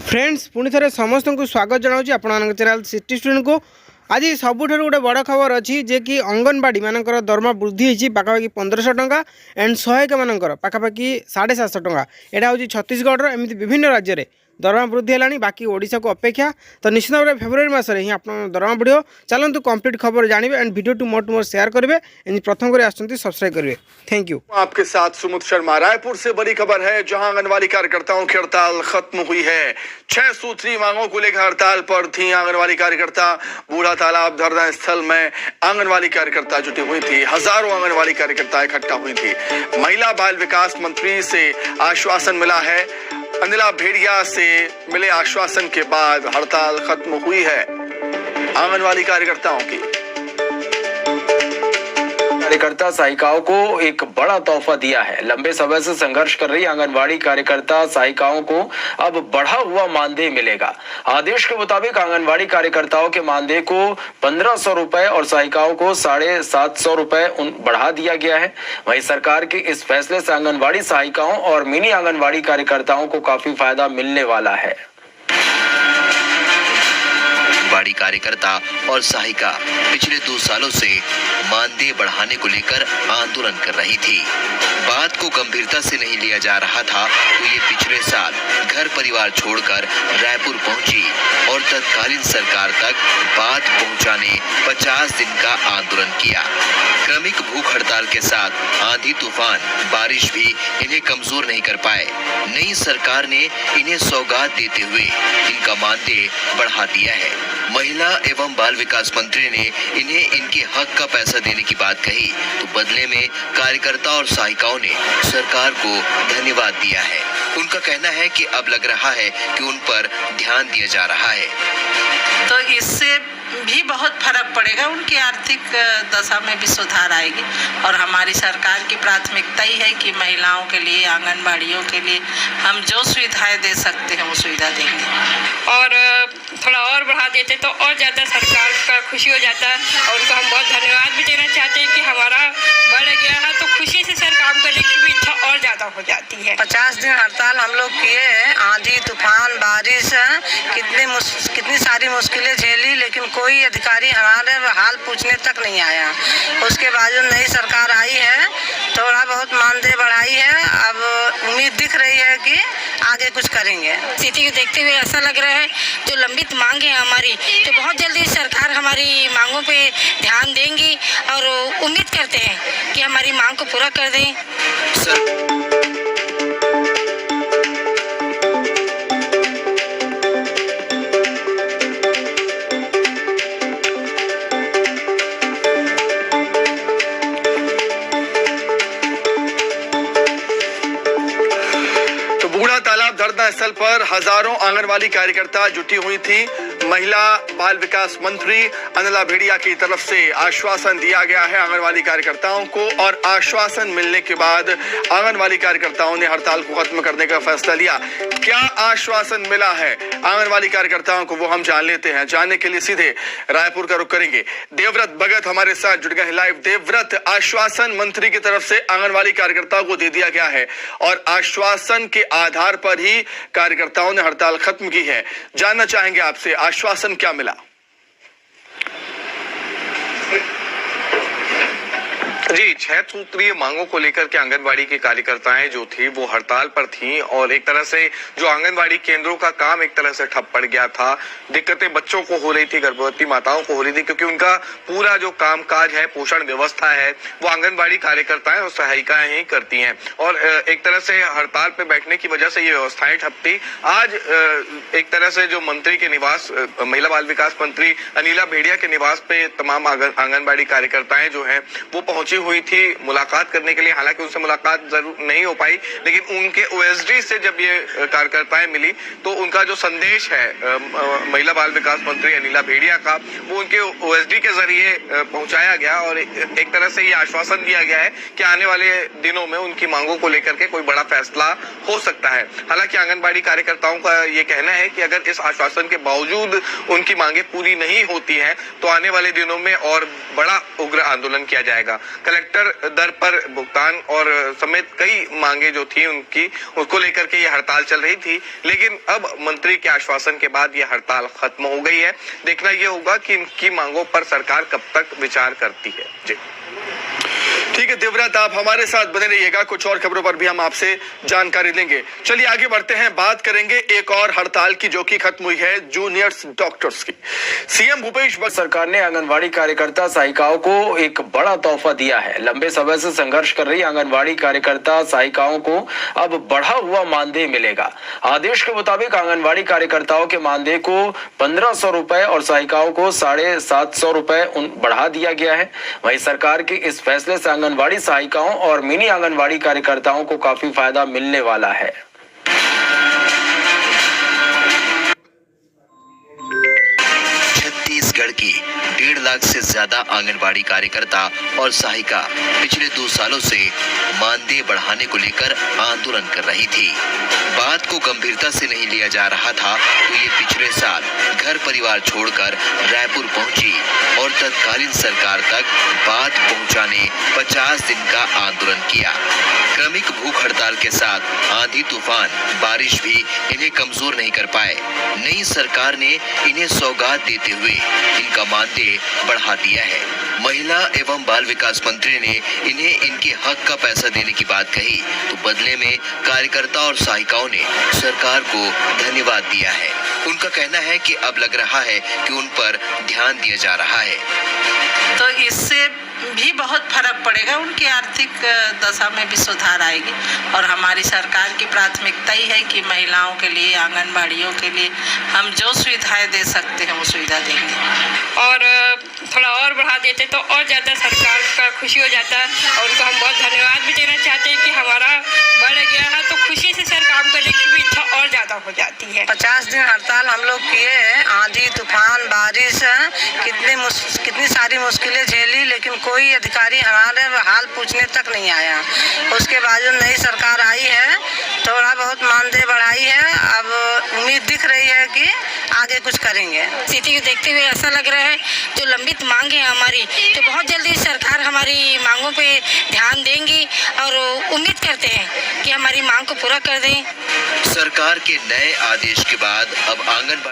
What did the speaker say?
Friends पुणी थे समस्त को स्वागत जनाऊँ आपण चैनल सिटी स्टूडेंट को। आज सबुठ गोटे बड़ खबर अच्छी जे कि अंगनवाड़ी मानकर दरमा वृद्धि होती पाखापाखि 1500 टंका एंड सहायक मानकर पाखापाखि 750 टंका। यहाँ हूँ छत्तीसगढ़ एमती विभिन्न राज्य में दरमा वृद्धि है। बाकी ओडिशा को अपेक्षा तो निश्चित भाव में फेब्रुआरी मसरे ही आप दरमा बढ़ो। चलतु कंप्लीट खबर जानिए and video tomorrow share करेंगे। प्रथम कर सब्सक्राइब करेंगे। Thank you. आपके साथ सुमुद शर्मा। रायपुर से बड़ी खबर है, जहां आंगनवाड़ी कार्यकर्ताओं की हड़ताल खत्म हुई है। 6 सूत्री मांगों को लेकर हड़ताल पर थी आंगनवाड़ी कार्यकर्ता। बूढ़ा तालाब धरना स्थल में आंगनवाड़ी कार्यकर्ता जुटी हुई थी। हजारों आंगनवाड़ी कार्यकर्ता इकट्ठा हुई थी। महिला बाल विकास मंत्री से आश्वासन मिला है। अनिला भेड़िया से मिले आश्वासन के बाद हड़ताल खत्म हुई है आंगनवाड़ी कार्यकर्ताओं की। कार्यकर्ता सहायिकाओं को एक बड़ा तोहफा दिया है। लंबे समय से संघर्ष कर रही आंगनवाड़ी कार्यकर्ता सहायिकाओं को अब बढ़ा हुआ मानदेय मिलेगा। आदेश के मुताबिक आंगनवाड़ी कार्यकर्ताओं के मानदेय को 1500 रुपए और सहायिकाओं को 750 रुपए बढ़ा दिया गया है। वहीं सरकार के इस फैसले से आंगनवाड़ी सहायिकाओं और मिनी आंगनवाड़ी कार्यकर्ताओं को काफी फायदा मिलने वाला है। आंगनवाड़ी कार्यकर्ता और सहायिका पिछले 2 सालों से मानदेय बढ़ाने को लेकर आंदोलन कर रही थी। बात को गंभीरता से नहीं लिया जा रहा था तो ये पिछले साल घर परिवार छोड़कर रायपुर पहुंची और तत्कालीन सरकार तक बात पहुंचाने 50 दिन का आंदोलन किया। क्रमिक भूख हड़ताल के साथ आंधी तूफान बारिश भी इन्हें कमजोर नहीं कर पाए। नई सरकार ने इन्हें सौगात देते हुए इनका मानदेय बढ़ा दिया है। महिला एवं बाल विकास मंत्री ने इन्हें इनके हक का पैसा देने की बात कही तो बदले में कार्यकर्ता और सहायिकाओं ने सरकार को धन्यवाद दिया है। उनका कहना है कि अब लग रहा है कि उन पर ध्यान दिया जा रहा है। तो इससे भी बहुत फर्क पड़ेगा, उनकी आर्थिक दशा में भी सुधार आएगी। और हमारी सरकार की प्राथमिकता ही है कि महिलाओं के लिए, आंगनबाड़ियों के लिए हम जो सुविधाएं दे सकते हैं वो सुविधा देंगे। और थोड़ा और बढ़ा देते तो और ज़्यादा सरकार का खुशी हो जाता है। और उनको हम बहुत धन्यवाद भी देना चाहते हैं कि हमारा बढ़ गया है तो खुशी से सर काम करने की भी इच्छा और ज़्यादा हो जाती है। 50 दिन हड़ताल हम लोग किए हैं। आंधी तूफान बारिश कितनी सारी मुश्किलें झेली, लेकिन कोई अधिकारी हमारे हाल पूछने तक नहीं आया। उसके बावजूद नई सरकार आई है, थोड़ा बहुत मानदेय बढ़ाई है। अब उम्मीद दिख रही है कि आगे कुछ करेंगे। स्थिति को देखते हुए ऐसा लग रहा है जो लंबित मांग है हमारी, तो बहुत जल्दी सरकार हमारी मांगों पे ध्यान देंगी और उम्मीद करते हैं कि हमारी मांग को पूरा कर दें। बूढ़ा तालाब धरना स्थल पर हजारों आंगनवाड़ी कार्यकर्ता जुटी हुई थी। महिला बाल विकास मंत्री अनिला भेड़िया की तरफ से आश्वासन दिया गया है आंगनवाड़ी कार्यकर्ताओं को और आश्वासन मिलने के बाद आंगनवाड़ी कार्यकर्ताओं ने हड़ताल को खत्म करने का फैसला लिया। क्या आश्वासन मिला है आंगनवाड़ी कार्यकर्ताओं को वो हम जान लेते हैं। जानने के लिए सीधे रायपुर का रुख करेंगे। देवव्रत भगत हमारे साथ जुड़ गए लाइव। देवव्रत, आश्वासन मंत्री की तरफ से आंगनवाड़ी कार्यकर्ताओं को दे दिया गया है और आश्वासन के आधार पर ही कार्यकर्ताओं ने हड़ताल खत्म की है। जानना चाहेंगे आपसे आश्वासन क्या मिला। जी, 6 सूत्रीय मांगों को लेकर के आंगनवाड़ी की कार्यकर्ताएं जो थी वो हड़ताल पर थी और एक तरह से जो आंगनवाड़ी केंद्रों का काम एक तरह से ठप पड़ गया था। दिक्कतें बच्चों को हो रही थी, गर्भवती माताओं को हो रही थी, क्योंकि उनका पूरा जो कामकाज है, पोषण व्यवस्था है, वो आंगनवाड़ी कार्यकर्ताएं और सहायिकाएं ही करती हैं। और एक तरह से हड़ताल पे बैठने की वजह से ये व्यवस्थाएं ठप थी। आज एक तरह से जो मंत्री के निवास, महिला बाल विकास मंत्री अनिला भेड़िया के निवास पे तमाम आंगनवाड़ी कार्यकर्ताएं जो है वो पहुंची हुई थी मुलाकात करने के लिए। हालांकि उनसे मुलाकात जरूर नहीं हो पाई, लेकिन उनके ओएसडी से जब ये कार्यकर्ताएं मिली तो उनका जो संदेश है महिला बाल विकास मंत्री अनिला भेड़िया का, वो उनके ओएसडी के जरिए पहुंचाया गया और एक तरह से ये आश्वासन दिया गया है कि आने वाले दिनों में उनकी मांगों को लेकर के कोई बड़ा फैसला हो सकता है। हालांकि आंगनबाड़ी कार्यकर्ताओं का ये कहना है कि अगर इस आश्वासन के बावजूद उनकी मांगे पूरी नहीं होती हैं तो आने वाले दिनों में और बड़ा उग्र आंदोलन किया जाएगा। कलेक्टर दर पर भुगतान और समेत कई मांगे जो थी उनकी, उसको लेकर के ये हड़ताल चल रही थी। लेकिन अब मंत्री के आश्वासन के बाद ये हड़ताल खत्म हो गई है। देखना ये होगा कि इनकी मांगों पर सरकार कब तक विचार करती है। जी ठीक है देवव्रत, आप हमारे साथ बने रहिएगा, कुछ और खबरों पर भी हम आपसे जानकारी लेंगे। चलिए आगे बढ़ते हैं, बात करेंगे एक और हड़ताल की जो कि खत्म हुई है जूनियर्स डॉक्टर्स की। सीएम भूपेश बघेल सरकार ने आंगनवाड़ी कार्यकर्ता सहायिकाओं को एक बड़ा तोहफा दिया है। लंबे समय से संघर्ष कर रही आंगनवाड़ी कार्यकर्ता सहायिकाओं को अब बढ़ा हुआ मानदेय मिलेगा। आदेश के मुताबिक आंगनवाड़ी कार्यकर्ताओं के मानदेय को 1500 रुपए और सहायिकाओं को 750 रुपए बढ़ा दिया गया है। वहीं सरकार के इस फैसले से आंगनवाड़ी सहायिकाओं और मिनी आंगनवाड़ी कार्यकर्ताओं को काफी फायदा मिलने वाला है। छत्तीसगढ़ की 1.5 लाख से ज्यादा आंगनबाड़ी कार्यकर्ता और सहायिका पिछले 2 सालों से मानदेय बढ़ाने को लेकर आंदोलन कर रही थी। बात को गंभीरता से नहीं लिया जा रहा था तो ये पिछले साल घर परिवार छोड़कर रायपुर पहुंची और तत्कालीन सरकार तक बात पहुंचाने 50 दिन का आंदोलन किया। क्रमिक भूख हड़ताल के साथ आंधी तूफान बारिश भी इन्हें कमजोर नहीं कर पाए। नई सरकार ने इन्हें सौगात देते हुए इनका मानदेय बढ़ा दिया है। महिला एवं बाल विकास मंत्री ने इन्हें इनके हक का पैसा देने की बात कही तो बदले में कार्यकर्ता और सहायिकाओं ने सरकार को धन्यवाद दिया है। उनका कहना है कि अब लग रहा है कि उन पर ध्यान दिया जा रहा है। तो इससे भी बहुत फर्क पड़ेगा, उनकी आर्थिक दशा में भी सुधार आएगी। और हमारी सरकार की प्राथमिकता ही है कि महिलाओं के लिए, आंगनबाड़ियों के लिए हम जो सुविधाएं दे सकते हैं वो सुविधा देंगे। और थोड़ा और बढ़ा देते तो और ज़्यादा सरकार का खुशी हो जाता और उनको हम बहुत धन्यवाद भी देना चाहते हैं कि हमारा बढ़ गया है, तो खुशी से सर काम करने की भी इच्छा और ज़्यादा हो जाती है। 50 दिन हड़ताल हम लोग किए हैं, आंधी तूफान बारिश कितनी सारी मुश्किलें झेली, लेकिन कोई अधिकारी हमारे हाल पूछने तक नहीं आया। उसके बावजूद नई सरकार आई है, थोड़ा बहुत मानदेय बढ़ाई है। अब उम्मीद दिख रही है कि आगे कुछ करेंगे। स्थिति को देखते हुए ऐसा लग रहा है जो लंबित मांग है हमारी, तो बहुत जल्दी सरकार हमारी मांगों पे ध्यान देंगी और उम्मीद करते हैं कि हमारी मांग को पूरा कर दें। सरकार के नए आदेश के बाद अब आंगनबाड़ी